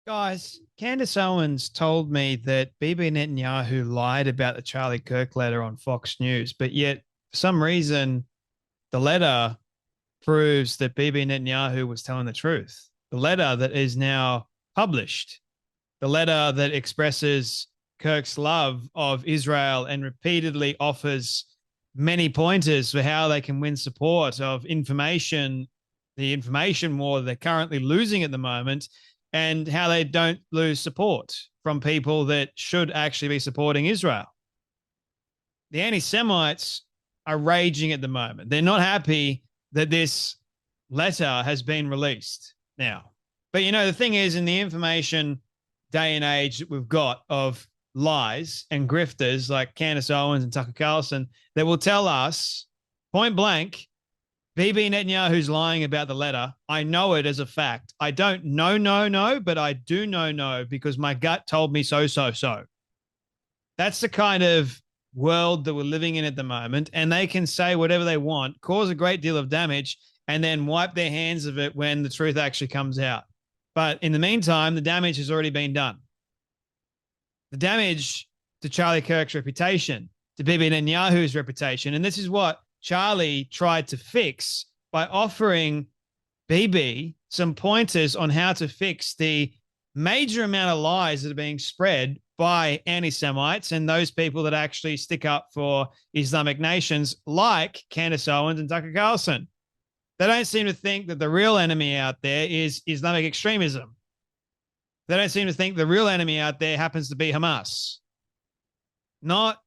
Guys, Candace Owens told me that Bibi Netanyahu lied about the Charlie Kirk letter on Fox News, but yet for some reason the letter proves that Bibi Netanyahu was telling the truth. The letter that is now published, the letter that expresses Kirk's love of Israel and repeatedly offers many pointers for how they can win support of information, the information war they're currently losing at the moment, and how they don't lose support from people that should actually be supporting Israel. The anti Semites are raging at the moment. They're not happy that this letter has been released now. But the thing is, in the information day and age that we've got of lies and grifters like Candace Owens and Tucker Carlson that will tell us point blank, Bibi Netanyahu's lying about the letter. I know it as a fact. I don't know, but I do know because my gut told me so. That's the kind of world that we're living in at the moment. And they can say whatever they want, cause a great deal of damage, and then wipe their hands of it when the truth actually comes out. But in the meantime, the damage has already been done. The damage to Charlie Kirk's reputation, to Bibi Netanyahu's reputation. And this is what Charlie tried to fix by offering Bibi some pointers on how to fix the major amount of lies that are being spread by anti-Semites and those people that actually stick up for Islamic nations like Candace Owens and Tucker Carlson. They don't seem to think that the real enemy out there is Islamic extremism. They don't seem to think the real enemy out there happens to be Hamas, not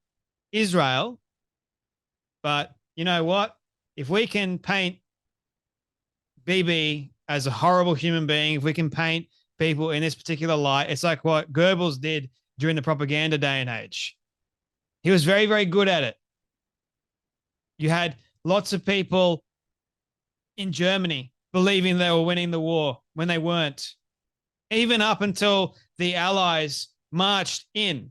Israel. But you know what? If we can paint Bibi as a horrible human being, if we can paint people in this particular light, it's like what Goebbels did during the propaganda day and age. He was very, very good at it. You had lots of people in Germany believing they were winning the war when they weren't. Even up until the Allies marched in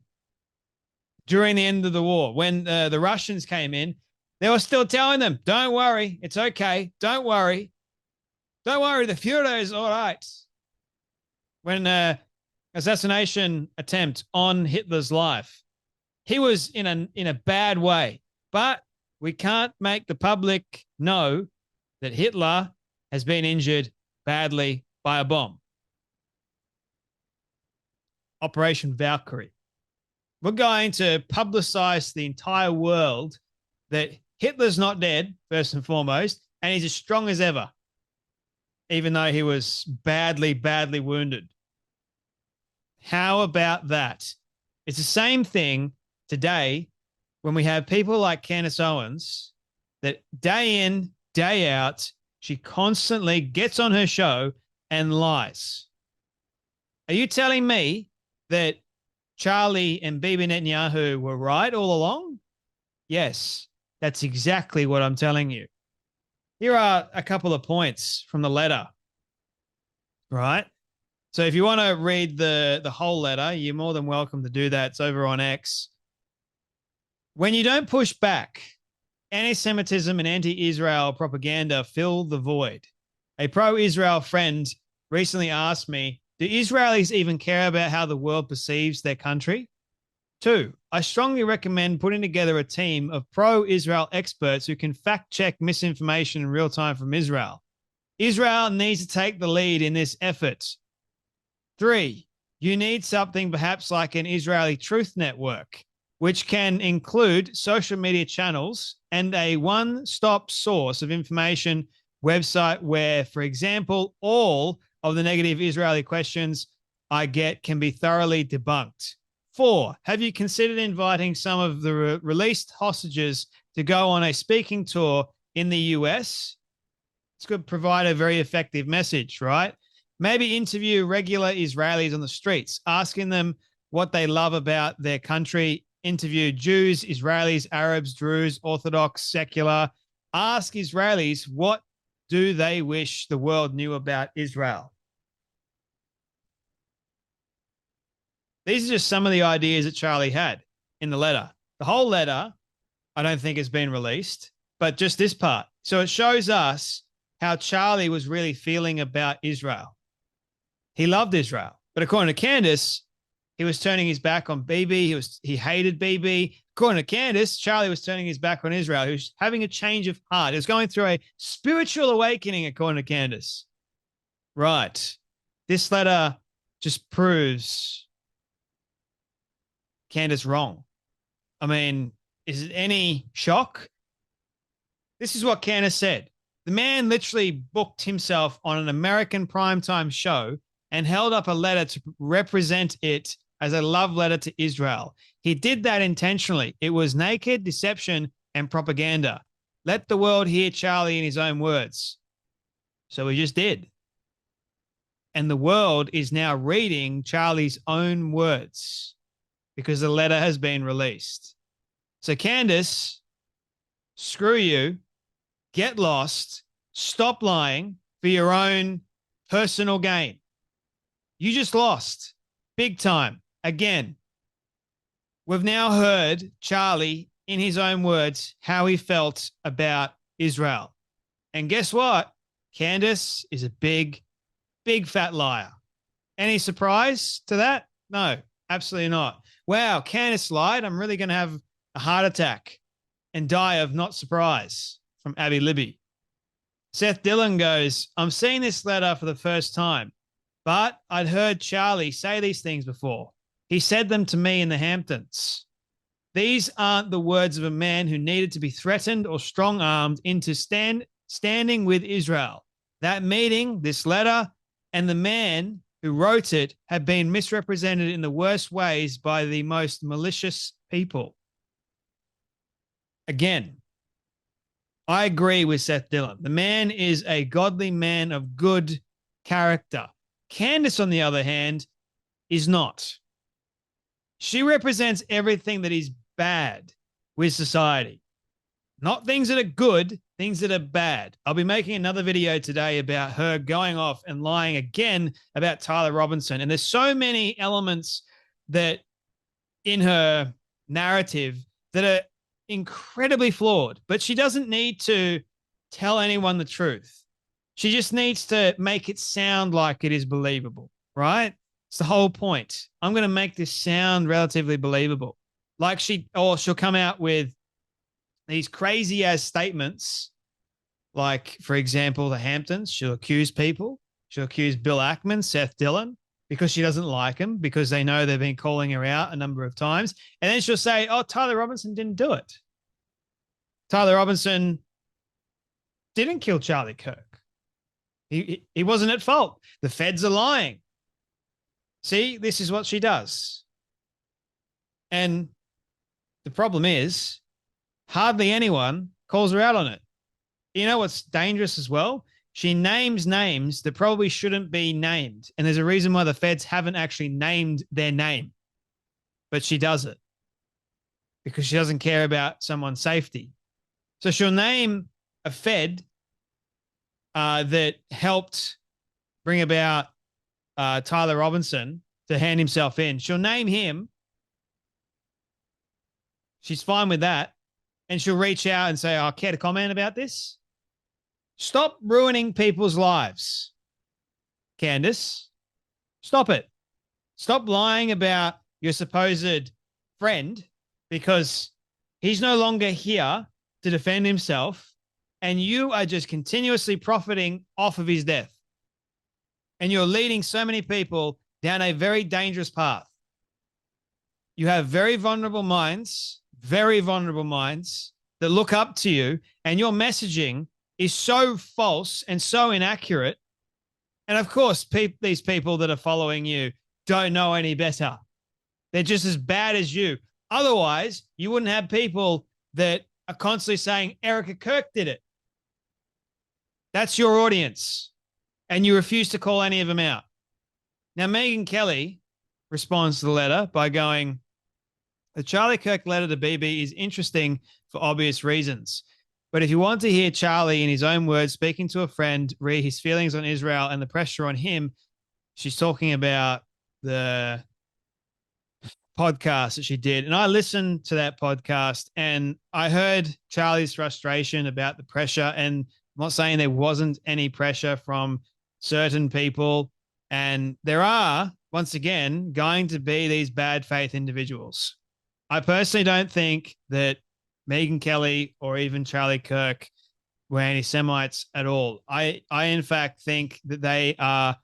during the end of the war, when the Russians came in, they were still telling them, don't worry, it's okay, don't worry. Don't worry, the Fuhrer is all right. When assassination attempt on Hitler's life, he was in a bad way. But we can't make the public know that Hitler has been injured badly by a bomb. Operation Valkyrie. We're going to publicize to the entire world that Hitler's not dead, first and foremost, and he's as strong as ever, even though he was badly, badly wounded. How about that? It's the same thing today when we have people like Candace Owens that day in, day out, she constantly gets on her show and lies. Are you telling me that Charlie and Bibi Netanyahu were right all along? Yes, that's exactly what I'm telling you. Here are a couple of points from the letter, right? So if you want to read the whole letter, you're more than welcome to do that. It's over on X. When you don't push back, anti-Semitism and anti-Israel propaganda fill the void. A pro-Israel friend recently asked me, do Israelis even care about how the world perceives their country? 2, I strongly recommend putting together a team of pro-Israel experts who can fact-check misinformation in real time from Israel. Israel needs to take the lead in this effort. 3, you need something perhaps like an Israeli Truth Network, which can include social media channels and a one-stop source of information website where, for example, all of the negative Israeli questions I get can be thoroughly debunked. 4, have you considered inviting some of the released hostages to go on a speaking tour in the US? This could provide a very effective message, right? Maybe interview regular Israelis on the streets, asking them what they love about their country. Interview Jews, Israelis, Arabs, Druze, Orthodox, secular. Ask Israelis what do they wish the world knew about Israel. These are just some of the ideas that Charlie had in the letter. The whole letter, I don't think has been released, but just this part. So it shows us how Charlie was really feeling about Israel. He loved Israel. But according to Candace, he was turning his back on Bibi. He hated Bibi. According to Candace, Charlie was turning his back on Israel. He was having a change of heart. He was going through a spiritual awakening, according to Candace. Right. This letter just proves Candace wrong. I mean, is it any shock? This is what Candace said. The man literally booked himself on an American primetime show and held up a letter to represent it as a love letter to Israel. He did that intentionally. It was naked deception and propaganda. Let the world hear Charlie in his own words. So he just did. And the world is now reading Charlie's own words because the letter has been released. So Candace, screw you, get lost, stop lying for your own personal gain. You just lost big time. Again, we've now heard Charlie, in his own words, how he felt about Israel. And guess what? Candace is a big, big fat liar. Any surprise to that? No, absolutely not. Wow, Candace lied. I'm really going to have a heart attack and die of not surprise, from Abby Libby. Seth Dillon goes, I'm seeing this letter for the first time, but I'd heard Charlie say these things before. He said them to me in the Hamptons. These aren't the words of a man who needed to be threatened or strong-armed into standing with Israel. That meeting, this letter, and the man who wrote it have been misrepresented in the worst ways by the most malicious people. Again, I agree with Seth Dillon. The man is a godly man of good character. Candace, on the other hand, is not. She represents everything that is bad with society. Not things that are good, things that are bad. I'll be making another video today about her going off and lying again about Tyler Robinson. And there's so many elements that in her narrative that are incredibly flawed, but she doesn't need to tell anyone the truth. She just needs to make it sound like it is believable, right? It's the whole point. I'm going to make this sound relatively believable. Like she'll come out with these crazy ass statements. Like, for example, the Hamptons, she'll accuse people. She'll accuse Bill Ackman, Seth Dillon, because she doesn't like him, because they know they've been calling her out a number of times. And then she'll say, oh, Tyler Robinson didn't do it. Tyler Robinson didn't kill Charlie Kirk. He wasn't at fault. The feds are lying. See, this is what she does. And the problem is hardly anyone calls her out on it. You know what's dangerous as well? She names names that probably shouldn't be named. And there's a reason why the feds haven't actually named their name. But she does it because she doesn't care about someone's safety. So she'll name a fed that helped bring about Tyler Robinson to hand himself in. She'll name him. She's fine with that. And she'll reach out and say, oh, care to comment about this? Stop ruining people's lives, Candace. Stop it. Stop lying about your supposed friend because he's no longer here to defend himself, and you are just continuously profiting off of his death. And you're leading so many people down a very dangerous path. You have very vulnerable minds that look up to you, and your messaging is so false and so inaccurate. And of course, these people that are following you don't know any better. They're just as bad as you. Otherwise, you wouldn't have people that are constantly saying Erica Kirk did it. That's your audience. And you refuse to call any of them out. Now, Megyn Kelly responds to the letter by going, the Charlie Kirk letter to Bibi is interesting for obvious reasons. But if you want to hear Charlie, in his own words, speaking to a friend, read his feelings on Israel and the pressure on him, she's talking about the podcast that she did. And I listened to that podcast and I heard Charlie's frustration about the pressure. And I'm not saying there wasn't any pressure from certain people. And there are once again, going to be these bad faith individuals. I personally don't think that Megyn Kelly or even Charlie Kirk were anti-Semites at all. I in fact think that they are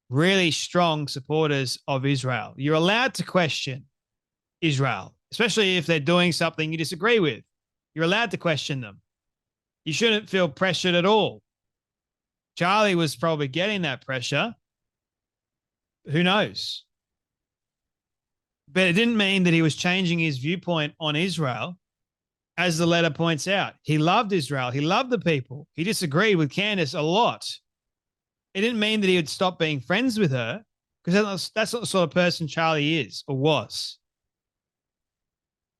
really strong supporters of Israel. You're allowed to question Israel, especially if they're doing something you disagree with. You're allowed to question them. You shouldn't feel pressured at all. Charlie was probably getting that pressure. Who knows? But it didn't mean that he was changing his viewpoint on Israel. As the letter points out, he loved Israel. He loved the people. He disagreed with Candace a lot. It didn't mean that he would stop being friends with her, because that's not the sort of person Charlie is or was.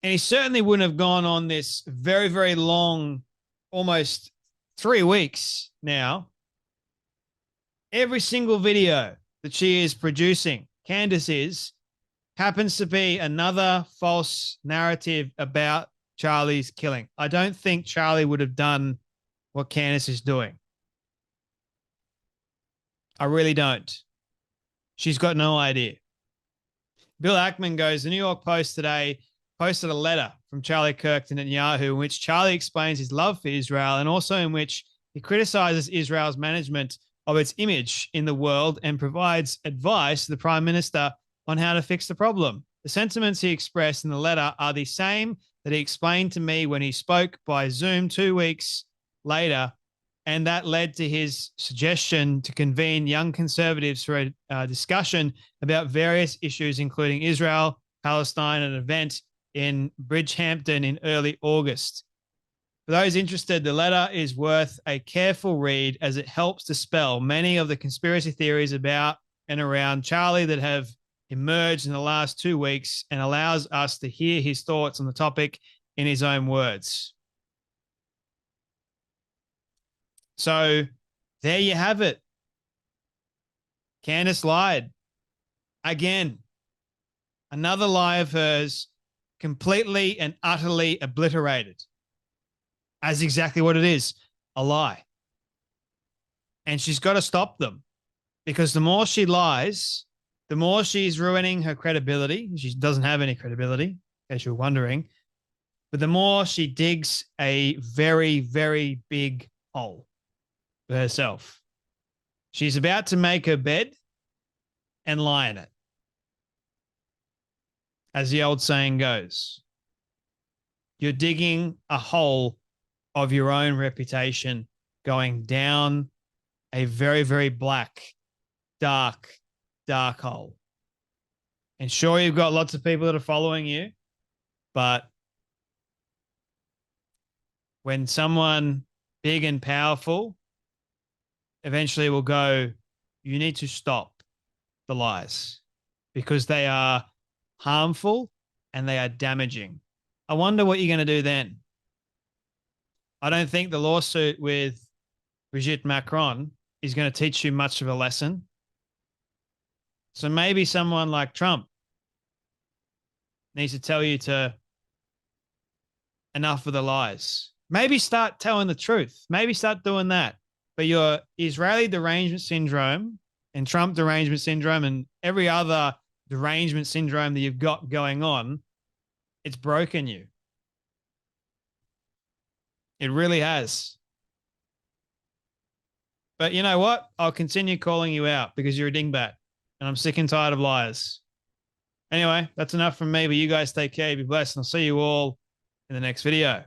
And he certainly wouldn't have gone on this very, very long, almost 3 weeks now. Every single video that she is producing, Candace happens to be another false narrative about Charlie's killing. I don't think Charlie would have done what Candace is doing. I really don't. She's got no idea. Bill Ackman goes, the New York Post today posted a letter from Charlie Kirk to Netanyahu in which Charlie explains his love for Israel and also in which he criticizes Israel's management of its image in the world and provides advice to the Prime Minister on how to fix the problem. The sentiments he expressed in the letter are the same that he explained to me when he spoke by Zoom 2 weeks later, and that led to his suggestion to convene young conservatives for a discussion about various issues, including Israel, Palestine, an event in Bridgehampton in early August. For those interested, the letter is worth a careful read as it helps dispel many of the conspiracy theories about and around Charlie that have emerged in the last 2 weeks and allows us to hear his thoughts on the topic in his own words. So there you have it. Candace lied. Again, another lie of hers, completely and utterly obliterated. As exactly what it is, a lie. And she's got to stop them, because the more she lies, the more she's ruining her credibility. She doesn't have any credibility, in case you're wondering. But the more she digs a very, very big hole for herself. She's about to make her bed and lie in it. As the old saying goes, you're digging a hole of your own reputation, going down a very, very black, dark hole. And sure, you've got lots of people that are following you, but when someone big and powerful eventually will go, you need to stop the lies because they are harmful and they are damaging. I wonder what you're going to do then. I don't think the lawsuit with Brigitte Macron is going to teach you much of a lesson. So maybe someone like Trump needs to tell you to enough of the lies. Maybe start telling the truth. Maybe start doing that. But your Israeli derangement syndrome and Trump derangement syndrome and every other derangement syndrome that you've got going on, it's broken you. It really has. But you know what? I'll continue calling you out because you're a dingbat and I'm sick and tired of liars. Anyway, that's enough from me, but you guys take care. Be blessed and I'll see you all in the next video.